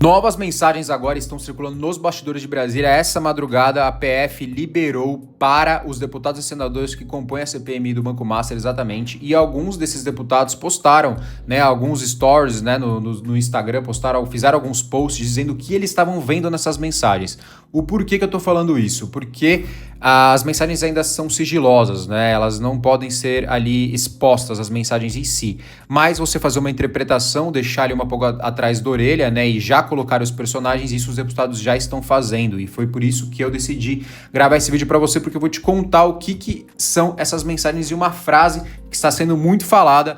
Novas mensagens agora estão circulando nos bastidores de Brasília. Essa madrugada, a PF liberou para os deputados e senadores que compõem a CPMI do Banco Master, exatamente, e alguns desses deputados postaram, alguns stories, no Instagram, fizeram alguns posts dizendo o que eles estavam vendo nessas mensagens. O porquê que eu tô falando isso? Porque as mensagens ainda são sigilosas, elas não podem ser ali expostas, as mensagens em si, mas você fazer uma interpretação, deixar ali uma pulga atrás da orelha, e já colocar os personagens, isso os deputados já estão fazendo, e foi por isso que eu decidi gravar esse vídeo para você, porque eu vou te contar o que são essas mensagens e uma frase que está sendo muito falada,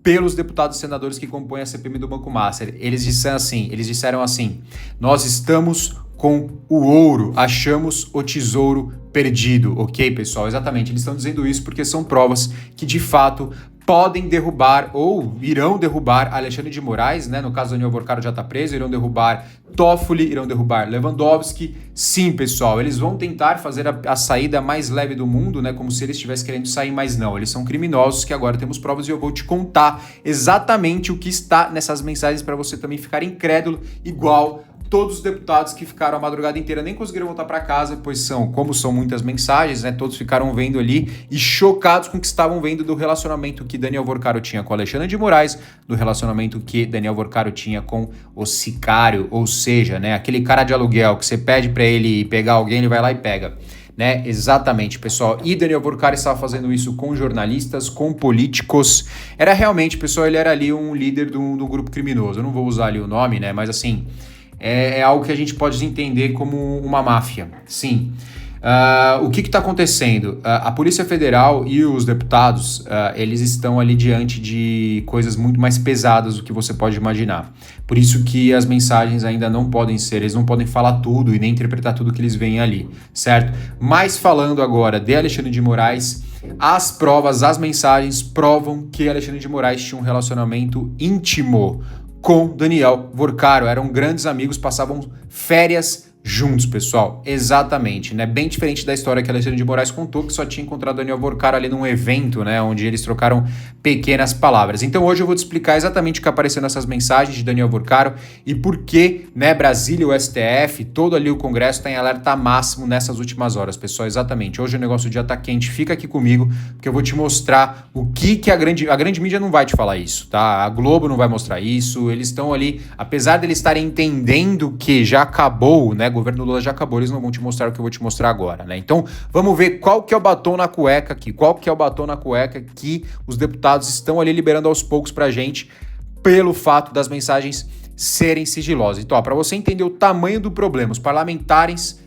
pelos deputados e senadores que compõem a CPMI do Banco Master. Eles disseram assim: nós estamos com o ouro, achamos o tesouro perdido, ok, pessoal? Exatamente, eles estão dizendo isso porque são provas que, de fato, podem derrubar ou irão derrubar Alexandre de Moraes, no caso, Daniel Vorcaro já está preso, irão derrubar Toffoli, irão derrubar Lewandowski. Sim, pessoal, eles vão tentar fazer a saída mais leve do mundo, como se eles estivessem querendo sair, mas não, eles são criminosos, que agora temos provas e eu vou te contar exatamente o que está nessas mensagens para você também ficar incrédulo, igual todos os deputados que ficaram a madrugada inteira nem conseguiram voltar para casa, pois como são muitas mensagens, todos ficaram vendo ali e chocados com o que estavam vendo do relacionamento que Daniel Vorcaro tinha com Alexandre de Moraes, do relacionamento que Daniel Vorcaro tinha com o sicário, ou seja, aquele cara de aluguel que você pede para ele pegar alguém, ele vai lá e pega. Exatamente, pessoal. E Daniel Vorcaro estava fazendo isso com jornalistas, com políticos. Era realmente, pessoal, ele era ali um líder do grupo criminoso. Eu não vou usar ali o nome, mas assim, é algo que a gente pode entender como uma máfia. Sim. O que está acontecendo? A Polícia Federal e os deputados, eles estão ali diante de coisas muito mais pesadas do que você pode imaginar. Por isso que as mensagens ainda não podem ser, eles não podem falar tudo e nem interpretar tudo que eles veem ali, certo? Mas falando agora de Alexandre de Moraes, as provas, as mensagens provam que Alexandre de Moraes tinha um relacionamento íntimo com Daniel Vorcaro. Eram grandes amigos, passavam férias juntos, pessoal. Exatamente, Bem diferente da história que Alexandre de Moraes contou, que só tinha encontrado Daniel Vorcaro ali num evento, onde eles trocaram pequenas palavras. Então hoje eu vou te explicar exatamente o que apareceu nessas mensagens de Daniel Vorcaro e por que, Brasília, o STF, todo ali o Congresso está em alerta máximo nessas últimas horas, pessoal. Exatamente. Hoje o negócio já tá quente, fica aqui comigo, porque eu vou te mostrar o que a grande mídia não vai te falar isso, tá? A Globo não vai mostrar isso, eles estão ali, apesar de eles estarem entendendo que já acabou, o governo Lula já acabou, eles não vão te mostrar o que eu vou te mostrar agora, Então, vamos ver qual que é o batom na cueca aqui, qual que é o batom na cueca que os deputados estão ali liberando aos poucos pra gente, pelo fato das mensagens serem sigilosas. Então, para você entender o tamanho do problema, os parlamentares,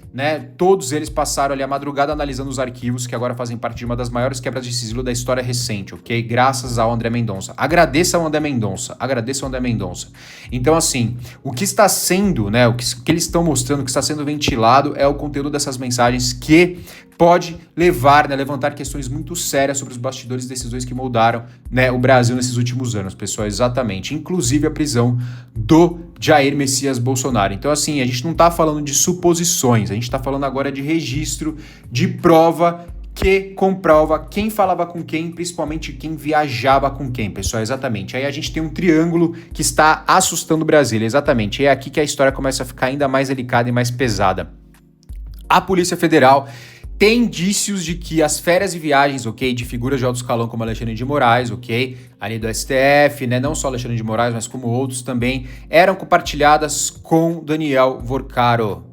todos eles passaram ali a madrugada analisando os arquivos, que agora fazem parte de uma das maiores quebras de sigilo da história recente, ok? Graças ao André Mendonça. Agradeça ao André Mendonça. Então, assim, o que está sendo, o que eles estão mostrando, o que está sendo ventilado é o conteúdo dessas mensagens que pode levantar questões muito sérias sobre os bastidores e decisões que moldaram, o Brasil nesses últimos anos, pessoal, exatamente. Inclusive a prisão do Jair Messias Bolsonaro. Então, assim, a gente não está falando de suposições, a gente está falando agora de registro, de prova que comprova quem falava com quem, principalmente quem viajava com quem, pessoal, exatamente. Aí a gente tem um triângulo que está assustando o Brasil, exatamente. É aqui que a história começa a ficar ainda mais delicada e mais pesada. A Polícia Federal tem indícios de que as férias e viagens, ok, de figuras de alto escalão como Alexandre de Moraes, ok, ali do STF, não só Alexandre de Moraes, mas como outros também, eram compartilhadas com Daniel Vorcaro.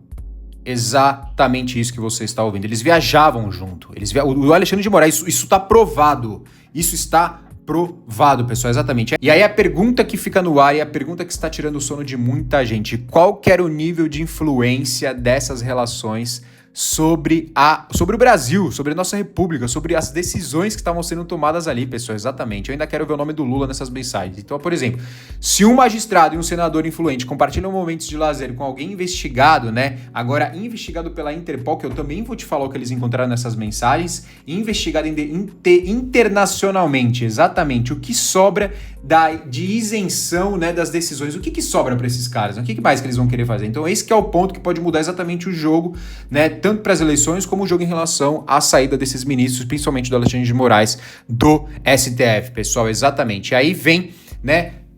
Exatamente isso que você está ouvindo. Eles viajavam junto. O Alexandre de Moraes, isso está provado. Isso está provado, pessoal, exatamente. E aí a pergunta que fica no ar e a pergunta que está tirando o sono de muita gente: qual que era o nível de influência dessas relações sobre o Brasil, sobre a nossa república, sobre as decisões que estavam sendo tomadas ali, pessoal, exatamente. Eu ainda quero ver o nome do Lula nessas mensagens. Então, por exemplo, se um magistrado e um senador influente compartilham momentos de lazer com alguém investigado, agora investigado pela Interpol, que eu também vou te falar o que eles encontraram nessas mensagens, investigado internacionalmente, exatamente, o que sobra de isenção, das decisões, o que sobra para esses caras, o que mais que eles vão querer fazer? Então, esse que é o ponto que pode mudar exatamente o jogo, tanto para as eleições como o jogo em relação à saída desses ministros, principalmente do Alexandre de Moraes, do STF, pessoal, exatamente. E aí vem,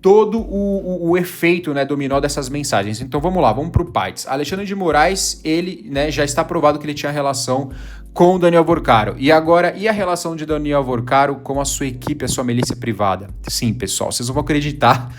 todo o efeito, né, dominó dessas mensagens. Então vamos lá, vamos pro partes. Alexandre de Moraes, ele, né, já está provado que ele tinha relação com o Daniel Vorcaro. E agora, e a relação de Daniel Vorcaro com a sua equipe, a sua milícia privada? Sim, pessoal, vocês não vão acreditar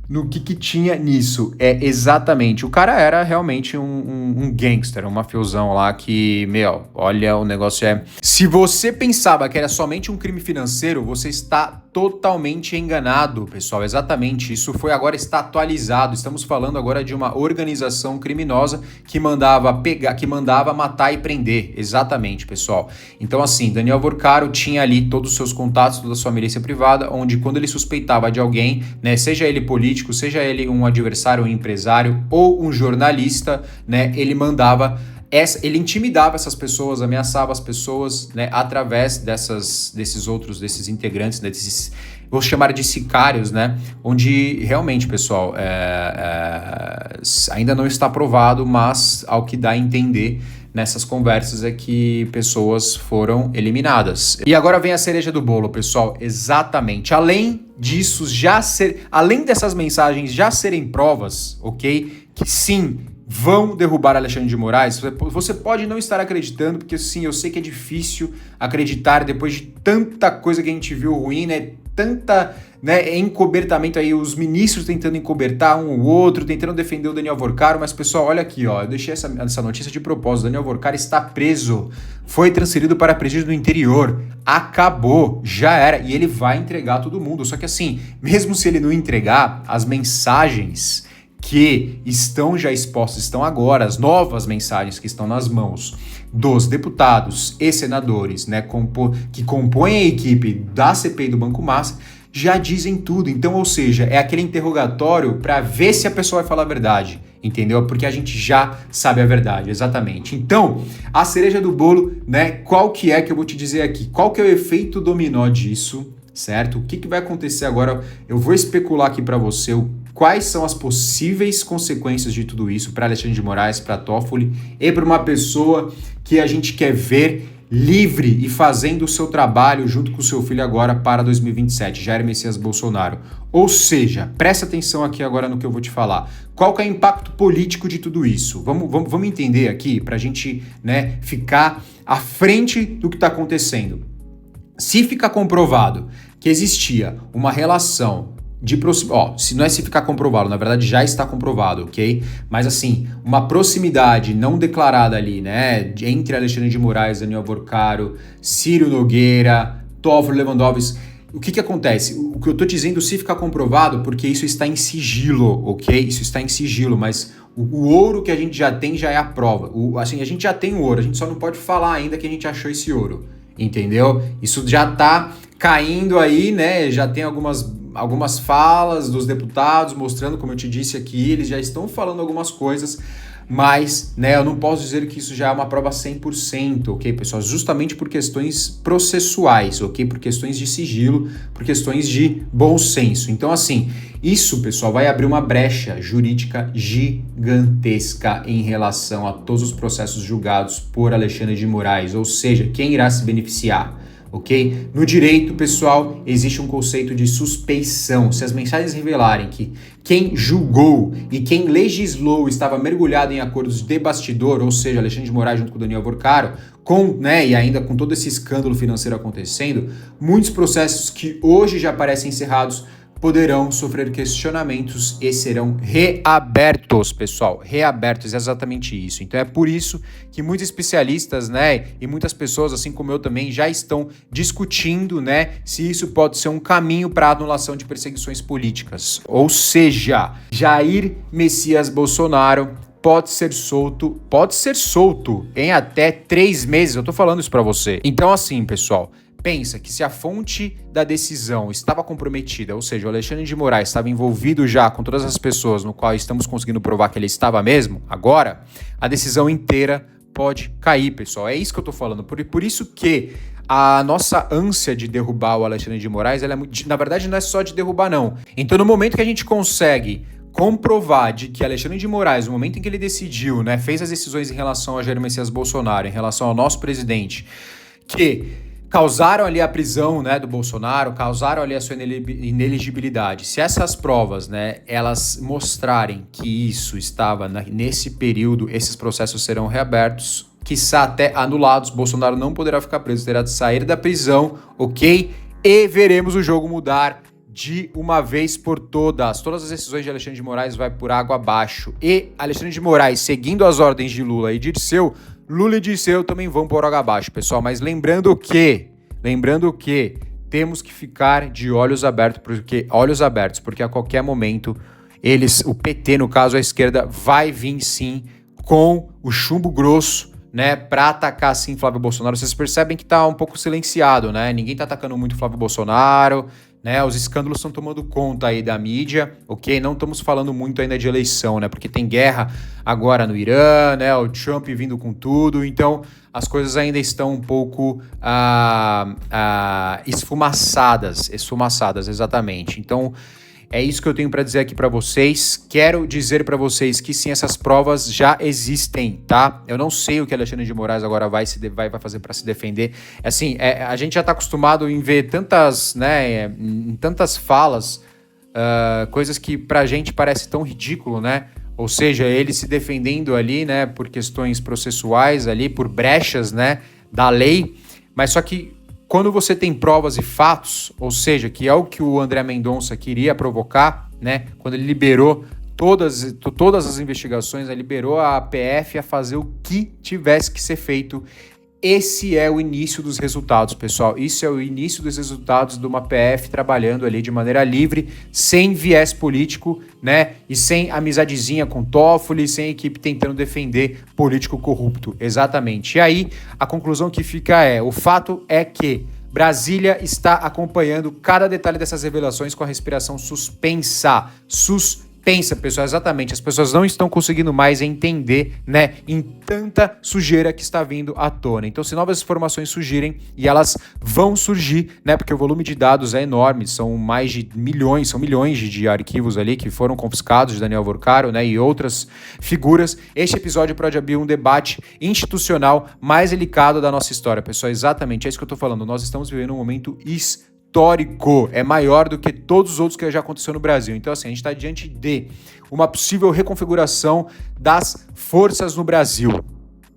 no que tinha nisso. É exatamente, o cara era realmente um gangster, um mafiosão lá que, meu, olha, o negócio é... Se você pensava que era somente um crime financeiro, você está totalmente enganado, pessoal. Exatamente, isso está atualizado. Estamos falando agora de uma organização criminosa que mandava pegar, que mandava matar e prender. Exatamente, pessoal. Então, assim, Daniel Vorcaro tinha ali todos os seus contatos, toda a sua milícia privada, onde quando ele suspeitava de alguém, né, seja ele político, seja ele um adversário, um empresário ou um jornalista, né, ele intimidava essas pessoas, ameaçava as pessoas, né, através desses integrantes, né, vou chamar de sicários, né, onde realmente, pessoal, ainda não está provado, mas ao que dá a entender nessas conversas é que pessoas foram eliminadas. E agora vem a cereja do bolo, pessoal, exatamente. Além dessas mensagens já serem provas, ok, que sim, vão derrubar Alexandre de Moraes, você pode não estar acreditando, porque sim, eu sei que é difícil acreditar depois de tanta coisa que a gente viu ruim, né? Tanta, né, encobertamento aí, os ministros tentando encobertar um ou outro, tentando defender o Daniel Vorcaro, mas pessoal, olha aqui, ó, eu deixei essa notícia de propósito, Daniel Vorcaro está preso, foi transferido para presídio do interior, acabou, já era, e ele vai entregar todo mundo, só que assim, mesmo se ele não entregar, as mensagens que estão já expostas, estão agora, as novas mensagens que estão nas mãos dos deputados e senadores, né, que compõem a equipe da CPI do Banco Master, já dizem tudo. Então, ou seja, é aquele interrogatório para ver se a pessoa vai falar a verdade, entendeu? Porque a gente já sabe a verdade, exatamente. Então, a cereja do bolo, né, qual que é que eu vou te dizer aqui? Qual que é o efeito dominó disso, certo? O que vai acontecer agora? Eu vou especular aqui para você quais são as possíveis consequências de tudo isso para Alexandre de Moraes, para Toffoli e para uma pessoa que a gente quer ver livre e fazendo o seu trabalho junto com o seu filho agora para 2027, Jair Messias Bolsonaro. Ou seja, presta atenção aqui agora no que eu vou te falar. Qual que é o impacto político de tudo isso? Vamos entender aqui para a gente, né, ficar à frente do que está acontecendo. Se ficar comprovado que existia uma relação se não é se ficar comprovado, na verdade já está comprovado, ok? Mas assim, uma proximidade não declarada ali, né, entre Alexandre de Moraes, Daniel Vorcaro, Ciro Nogueira, Toffoli, Lewandowski, o que acontece? O que eu tô dizendo, se ficar comprovado, porque isso está em sigilo, ok? Isso está em sigilo, mas o ouro que a gente já tem já é a prova. Assim, a gente já tem o ouro, a gente só não pode falar ainda que a gente achou esse ouro, entendeu? Isso já tá caindo aí, né, já tem algumas falas dos deputados mostrando, como eu te disse aqui, eles já estão falando algumas coisas, mas, né, eu não posso dizer que isso já é uma prova 100%, ok, pessoal? Justamente por questões processuais, ok? Por questões de sigilo, por questões de bom senso. Então, assim, isso, pessoal, vai abrir uma brecha jurídica gigantesca em relação a todos os processos julgados por Alexandre de Moraes, ou seja, quem irá se beneficiar? Ok? No direito, pessoal, existe um conceito de suspeição. Se as mensagens revelarem que quem julgou e quem legislou estava mergulhado em acordos de bastidor, ou seja, Alexandre de Moraes junto com Daniel Vorcaro, né, e ainda com todo esse escândalo financeiro acontecendo, muitos processos que hoje já parecem encerrados poderão sofrer questionamentos e serão reabertos, pessoal, reabertos, é exatamente isso. Então é por isso que muitos especialistas, né, e muitas pessoas, assim como eu também, já estão discutindo, né, se isso pode ser um caminho para a anulação de perseguições políticas. Ou seja, Jair Messias Bolsonaro pode ser solto em até 3 meses, eu tô falando isso para você. Então assim, pessoal, pensa que se a fonte da decisão estava comprometida, ou seja, o Alexandre de Moraes estava envolvido já com todas as pessoas no qual estamos conseguindo provar que ele estava mesmo, agora a decisão inteira pode cair, pessoal. É isso que eu tô falando. Por isso que a nossa ânsia de derrubar o Alexandre de Moraes, ela é na verdade não é só de derrubar, não. Então no momento que a gente consegue comprovar de que Alexandre de Moraes, no momento em que ele decidiu, né, fez as decisões em relação a Jair Messias Bolsonaro, em relação ao nosso presidente, que causaram ali a prisão, né, do Bolsonaro, causaram ali a sua ineligibilidade. Se essas provas, né, elas mostrarem que isso estava nesse período, esses processos serão reabertos, quiçá até anulados, Bolsonaro não poderá ficar preso, terá de sair da prisão, ok? E veremos o jogo mudar de uma vez por todas. Todas as decisões de Alexandre de Moraes vai por água abaixo. E Alexandre de Moraes, seguindo as ordens de Lula e Dirceu, Lula e Dirceu também vão por água abaixo, pessoal. Mas lembrando que temos que ficar de olhos abertos, porque a qualquer momento o PT, no caso a esquerda, vai vir sim com o chumbo grosso, né, para atacar sim Flávio Bolsonaro. Vocês percebem que tá um pouco silenciado, né? Ninguém tá atacando muito Flávio Bolsonaro, né? Os escândalos estão tomando conta aí da mídia, ok? Não estamos falando muito ainda de eleição, né? Porque tem guerra agora no Irã, né? O Trump vindo com tudo, então as coisas ainda estão um pouco esfumaçadas, exatamente. Então é isso que eu tenho para dizer aqui para vocês. Quero dizer para vocês que sim, essas provas já existem, tá? Eu não sei o que Alexandre de Moraes agora vai fazer para se defender. Assim, a gente já está acostumado em ver tantas, né, em tantas falas, coisas que pra gente parece tão ridículo, né? Ou seja, ele se defendendo ali, né, por questões processuais ali, por brechas, né, da lei. Mas só que quando você tem provas e fatos, ou seja, que é o que o André Mendonça queria provocar, né? Quando ele liberou todas as investigações, ele liberou a PF a fazer o que tivesse que ser feito. Esse é o início dos resultados, pessoal. Isso é o início dos resultados de uma PF trabalhando ali de maneira livre, sem viés político, né? E sem amizadezinha com Toffoli, sem equipe tentando defender político corrupto. Exatamente. E aí, a conclusão que fica o fato é que Brasília está acompanhando cada detalhe dessas revelações com a respiração suspensa. Pensa, pessoal, exatamente, as pessoas não estão conseguindo mais entender, né, em tanta sujeira que está vindo à tona. Então, se novas informações surgirem, e elas vão surgir, né, porque o volume de dados é enorme, são mais de milhões, são milhões de arquivos ali que foram confiscados de Daniel Vorcaro, né, e outras figuras. Este episódio pode abrir um debate institucional mais delicado da nossa história, pessoal, exatamente, é isso que eu tô falando, nós estamos vivendo um momento histórico, é maior do que todos os outros que já aconteceu no Brasil. Então, assim, a gente está diante de uma possível reconfiguração das forças no Brasil.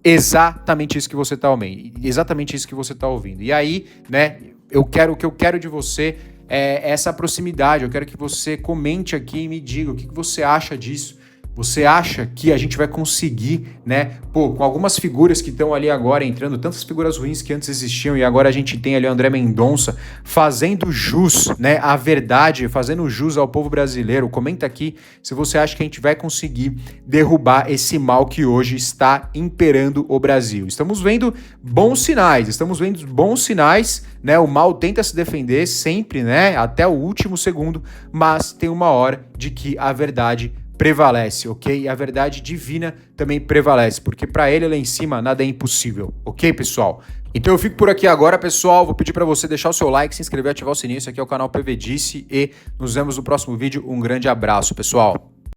Exatamente isso que você está ouvindo. Exatamente isso que você está ouvindo. E aí, né, o que eu quero de você é essa proximidade. Eu quero que você comente aqui e me diga o que você acha disso. Você acha que a gente vai conseguir, né, com algumas figuras que estão ali agora entrando, tantas figuras ruins que antes existiam e agora a gente tem ali o André Mendonça fazendo jus, né, à verdade, fazendo jus ao povo brasileiro. Comenta aqui se você acha que a gente vai conseguir derrubar esse mal que hoje está imperando o Brasil. Estamos vendo bons sinais, né, o mal tenta se defender sempre, né, até o último segundo, mas tem uma hora de que a verdade prevalece, ok? E a verdade divina também prevalece, porque para ele lá em cima nada é impossível, ok, pessoal? Então eu fico por aqui agora, pessoal. Vou pedir para você deixar o seu like, se inscrever, ativar o sininho. Esse aqui é o canal PV Disse e nos vemos no próximo vídeo. Um grande abraço, pessoal.